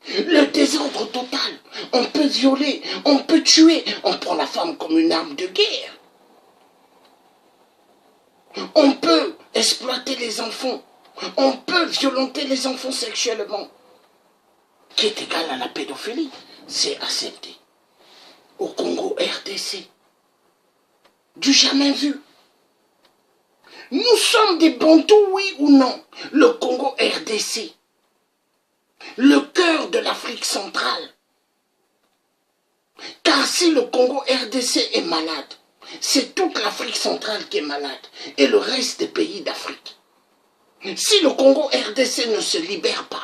Le désordre total. On peut violer, on peut tuer, on prend la femme comme une arme de guerre. On peut exploiter les enfants. On peut violenter les enfants sexuellement. Qui est égal à la pédophilie. C'est accepté. Au Congo RDC. Du jamais vu. Nous sommes des Bantous, oui ou non? Le Congo RDC. Le cœur de l'Afrique centrale. Car si le Congo RDC est malade, c'est toute l'Afrique centrale qui est malade et le reste des pays d'Afrique. Si le Congo RDC ne se libère pas,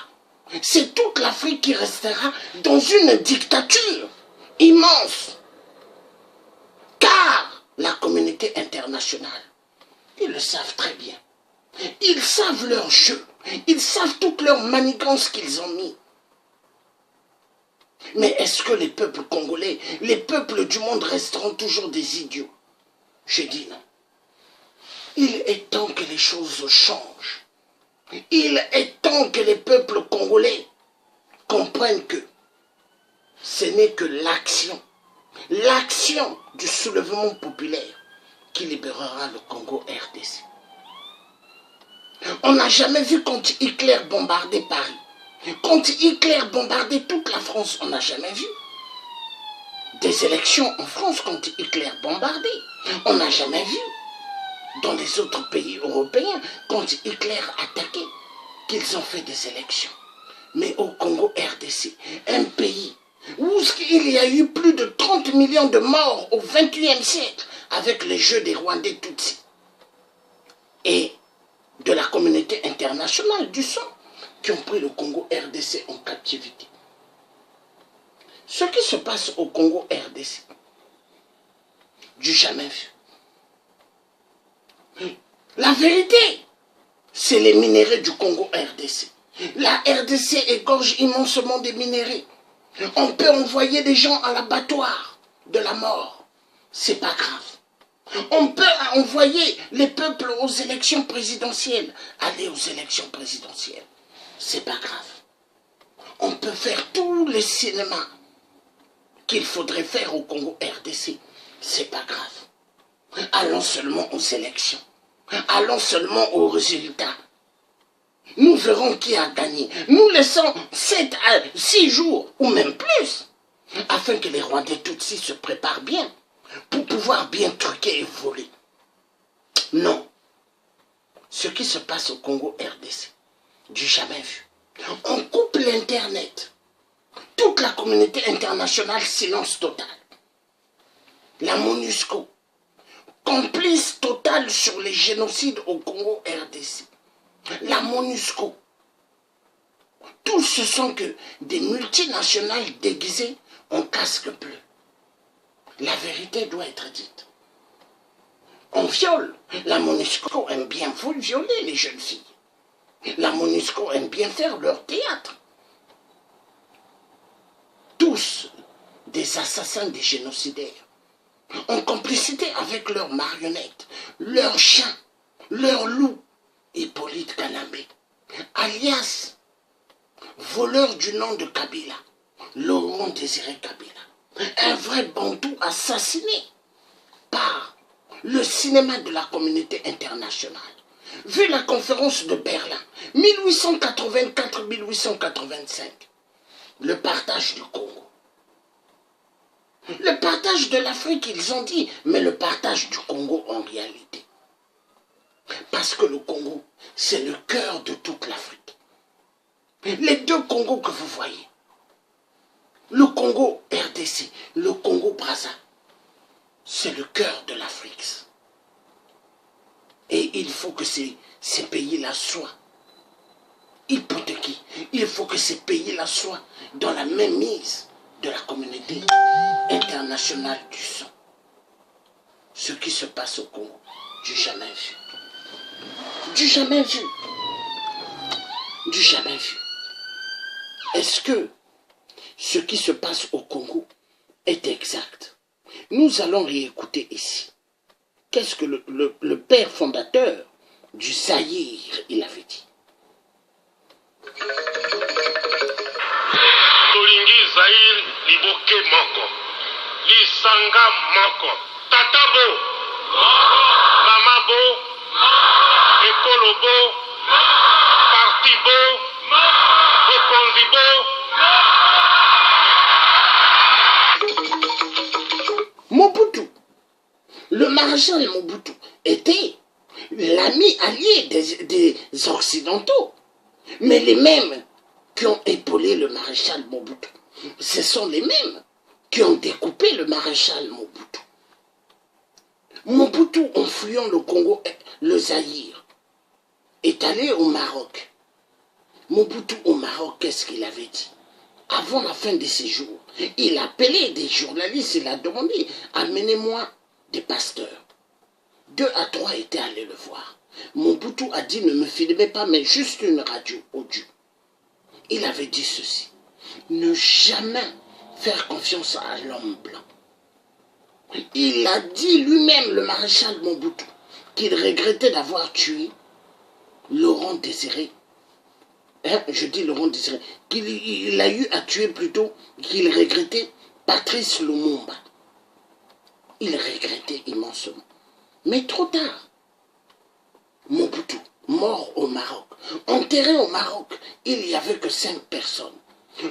c'est toute l'Afrique qui restera dans une dictature immense. Car la communauté internationale, ils le savent très bien. Ils savent leur jeu. Ils savent toutes leurs manigances qu'ils ont mis. Mais est-ce que les peuples congolais, les peuples du monde resteront toujours des idiots? Je dis non. Il est temps que les choses changent. Il est temps que les peuples congolais comprennent que ce n'est que l'action du soulèvement populaire qui libérera le Congo RDC. On n'a jamais vu quand Hitler bombardait Paris. Quand Hitler bombardait toute la France, on n'a jamais vu. Des élections en France quand Hitler bombardait. On n'a jamais vu. Dans les autres pays européens, quand Hitler attaquait, qu'ils ont fait des élections. Mais au Congo RDC, un pays où il y a eu plus de 30 millions de morts au XXIe siècle avec les jeux des Rwandais Tutsis et de la communauté internationale du sang qui ont pris le Congo RDC en captivité. Ce qui se passe au Congo RDC, du jamais vu. La vérité, c'est les minéraux du Congo RDC. La RDC égorge immensement des minéraux. On peut envoyer des gens à l'abattoir de la mort. C'est pas grave. On peut envoyer les peuples aux élections présidentielles. Aller aux élections présidentielles. C'est pas grave. On peut faire tous les cinémas qu'il faudrait faire au Congo RDC. C'est pas grave. Allons seulement aux élections. Allons seulement aux résultats. Nous verrons qui a gagné. Nous laissons 7 à 6 jours, ou même plus, afin que les Rwandais Tutsis se préparent bien, pour pouvoir bien truquer et voler. Non. Ce qui se passe au Congo RDC, du jamais vu. On coupe l'Internet. Toute la communauté internationale, silence total. La MONUSCO, complice total sur les génocides au Congo RDC. La MONUSCO. Tous ce sont que des multinationales déguisées en casque bleu. La vérité doit être dite. On viole. La MONUSCO aime bien violer les jeunes filles. La MONUSCO aime bien faire leur théâtre. Tous des assassins, des génocidaires, en complicité avec leurs marionnettes, leurs chiens, leurs loups, Hippolyte Kanambe, alias voleur du nom de Kabila, Laurent Désiré Kabila, un vrai bantou assassiné par le cinéma de la communauté internationale. Vu la conférence de Berlin, 1884-1885, le partage du Congo. Le partage de l'Afrique, ils ont dit, mais le partage du Congo en réalité. Parce que le Congo, c'est le cœur de toute l'Afrique. Les deux Congos que vous voyez, le Congo RDC, le Congo Brazza, c'est le cœur de l'Afrique. Et il faut que ces pays-là soient hypothéqués. Il faut que ces pays-là soient dans la même mise de la communauté internationale du sang. Ce qui se passe au Congo, du jamais vu. Du jamais vu. Du jamais vu. Est-ce que ce qui se passe au Congo est exact? Nous allons réécouter ici. Qu'est-ce que le père fondateur du Zaïre, il avait dit? Zaïr Liboke Moko, Lisanga Moko, Tatabo, Mamabo, Ekolobo, Partibo, Okonzibo. Mobutu, le maréchal Mobutu, était l'ami allié des Occidentaux. Mais les mêmes qui ont épaulé le maréchal Mobutu, ce sont les mêmes qui ont découpé le maréchal Mobutu. Mobutu, en fuyant le Congo, le Zaïre, est allé au Maroc. Mobutu au Maroc, qu'est-ce qu'il avait dit? Avant la fin de ses jours, il a appelé des journalistes, il a demandé, amenez-moi des pasteurs. 2 à 3 étaient allés le voir. Mobutu a dit, ne me filmez pas, mais juste une radio audio. Il avait dit ceci, ne jamais faire confiance à l'homme blanc. Il a dit lui-même, le maréchal Mobutu, qu'il regrettait d'avoir tué Laurent Désiré. Je dis Laurent Désiré, qu'il a eu à tuer plutôt, qu'il regrettait Patrice Lumumba. Il regrettait immensement. Mais trop tard. Mobutu, mort au Maroc. Enterré au Maroc, il n'y avait que 5 personnes.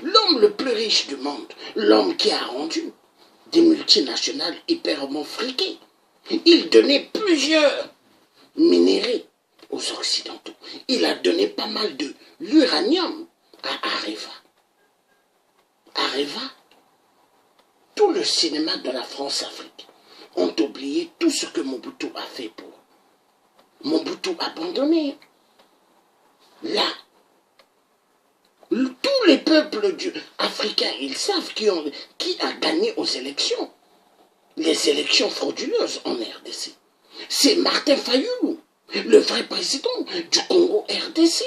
L'homme le plus riche du monde, l'homme qui a rendu des multinationales hyperement friquées. Il donnait plusieurs minéraux aux Occidentaux. Il a donné pas mal de l'uranium à Areva. Areva, tout le cinéma de la France-Afrique ont oublié tout ce que Mobutu a fait pour. Mobutu abandonné. Là, tous les peuples africains, ils savent qui a gagné aux élections. Les élections frauduleuses en RDC. C'est Martin Fayulu, le vrai président du Congo RDC.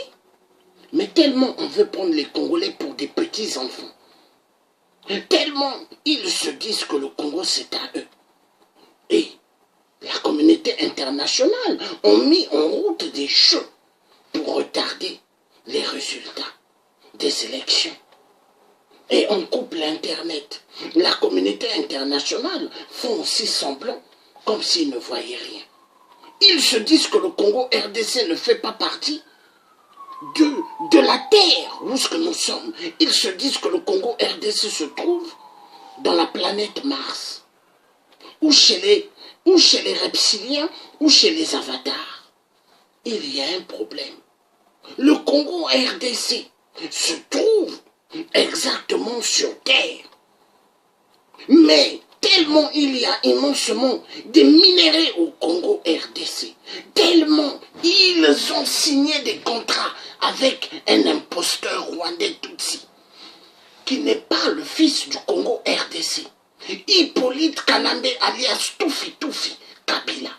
Mais tellement on veut prendre les Congolais pour des petits-enfants. Tellement ils se disent que le Congo c'est à eux. Et la communauté internationale a mis en route des jeux pour retarder les résultats des élections. Et on coupe l'Internet. La communauté internationale font aussi semblant comme s'ils ne voyaient rien. Ils se disent que le Congo RDC ne fait pas partie de la terre où ce que nous sommes. Ils se disent que le Congo RDC se trouve dans la planète Mars, ou chez les reptiliens, ou chez les avatars. Il y a un problème. Le Congo RDC se trouve exactement sur Terre. Mais tellement il y a immensement de minéraux au Congo RDC, tellement ils ont signé des contrats avec un imposteur rwandais Tutsi, qui n'est pas le fils du Congo RDC, Hippolyte Kanambe alias Toufi Kabila.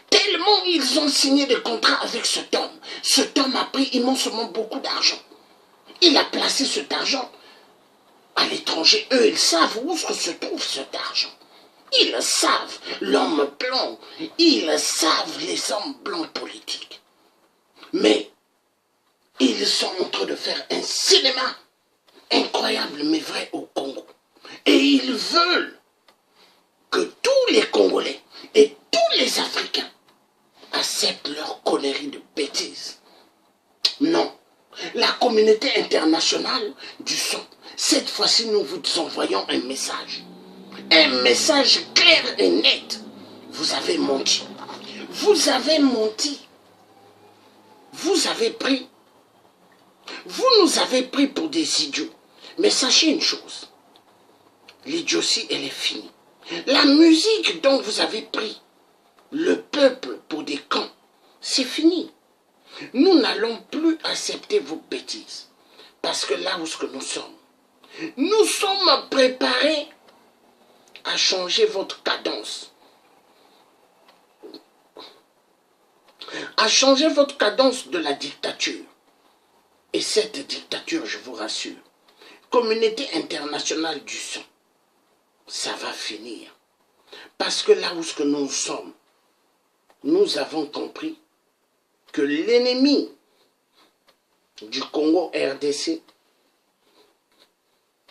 Tellement ils ont signé des contrats avec cet homme a pris immensement beaucoup d'argent. Il a placé cet argent à l'étranger. Eux, ils savent où se trouve cet argent. Ils savent l'homme blanc. Ils savent les hommes blancs politiques. Mais ils sont en train de faire un cinéma incroyable mais vrai au Congo. Et ils veulent que tous les Congolais et tous les Africains acceptent leur connerie de bêtises. Non. La communauté internationale du son, cette fois-ci nous vous envoyons un message. Un message clair et net. Vous avez menti. Vous avez menti. Vous avez pris. Vous nous avez pris pour des idiots. Mais sachez une chose. L'idiotie, elle est finie. La musique dont vous avez pris le peuple pour des camps, c'est fini. Nous n'allons plus accepter vos bêtises. Parce que là où nous sommes préparés à changer votre cadence. À changer votre cadence de la dictature. Et cette dictature, je vous rassure, communauté internationale du son, ça va finir. Parce que là où nous sommes, nous avons compris que l'ennemi du Congo RDC,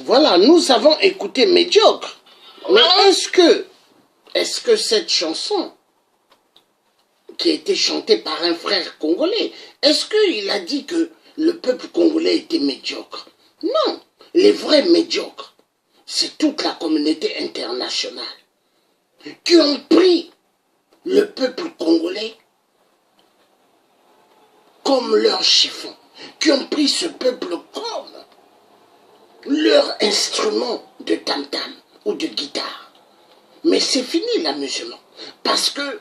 Voilà, nous avons écouté Médiocre. Mais est-ce que cette chanson, qui a été chantée par un frère congolais, est-ce qu'il a dit que le peuple congolais était médiocre? Non, les vrais médiocres, c'est toute la communauté internationale qui ont pris le peuple congolais comme leur chiffon, qui ont pris ce peuple comme leur instrument de tam-tam ou de guitare. Mais c'est fini l'amusement. Parce que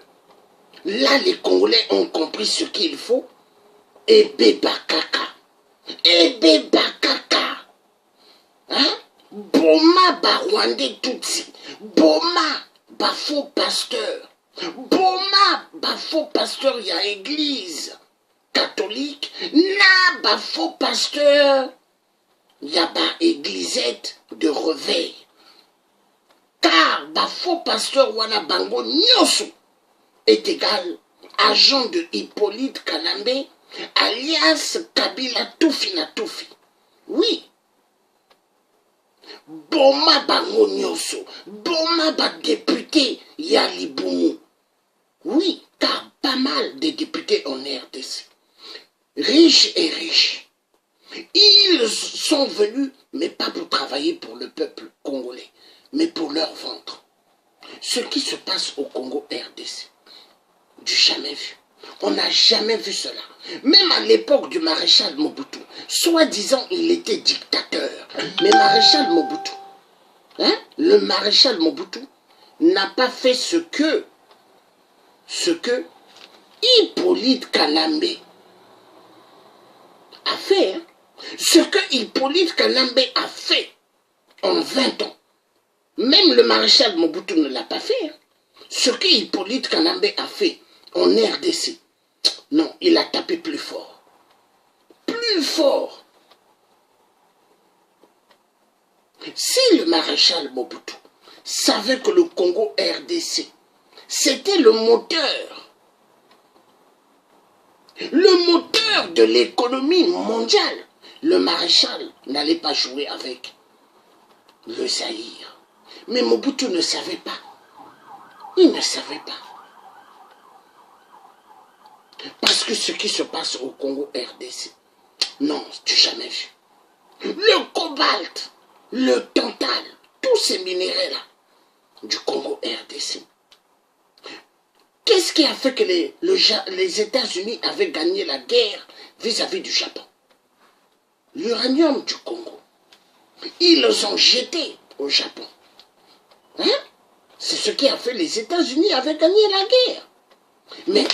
là, les Congolais ont compris ce qu'il faut. Ebe bakaka. Ebe bakaka. Hein? Boma ba Rwandais Tutsi. Boma ba faux pasteur. Boma ba faux pasteur, il y a église catholique. Na ba faux pasteur. Il y a pas églisette de réveil. Car ba faux pasteur wana bango nyoso est égal agent de Hippolyte Kanambe alias Kabila Toufi na Toufi. Oui. Boma bango nyoso. Boma ba député Yali Boumou. Oui, car pas mal de députés en RDC. Riches et riches. Ils sont venus, mais pas pour travailler pour le peuple congolais, mais pour leur ventre. Ce qui se passe au Congo RDC, du jamais vu. On n'a jamais vu cela. Même à l'époque du maréchal Mobutu, soi-disant il était dictateur. Mais maréchal Mobutu, le maréchal Mobutu n'a pas fait ce que Hippolyte Kanambe a fait. Ce que Hippolyte Kanambe a fait en 20 ans. Même le maréchal Mobutu ne l'a pas fait. Ce que Hippolyte Kanambe a fait en RDC, non, il a tapé plus fort. Plus fort. Si le maréchal Mobutu savait que le Congo RDC, c'était le moteur de l'économie mondiale, le maréchal n'allait pas jouer avec le Zaïre. Mais Mobutu ne savait pas. Il ne savait pas. Parce que ce qui se passe au Congo RDC, non, tu n'as jamais vu. Le cobalt, le tantal, tous ces minéraux-là du Congo RDC. Qu'est-ce qui a fait que les États-Unis avaient gagné la guerre vis-à-vis du Japon? L'uranium du Congo. Ils ont jeté au Japon. C'est ce qui a fait que les États-Unis avaient gagné la guerre. Mais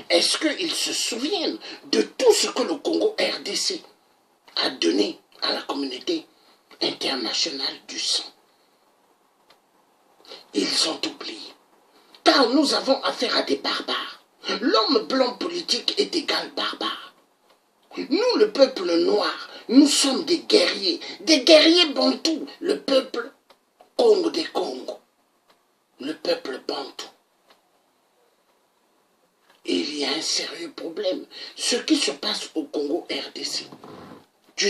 est-ce qu'ils se souviennent de tout ce que le Congo RDC a donné à la communauté internationale du sang? Ils ont oublié. Car nous avons affaire à des barbares. L'homme blanc politique est égal barbare. Nous, le peuple noir, nous sommes des guerriers bantous, le peuple Congo des Congos, le peuple bantou. Il y a un sérieux problème. Ce qui se passe au Congo RDC,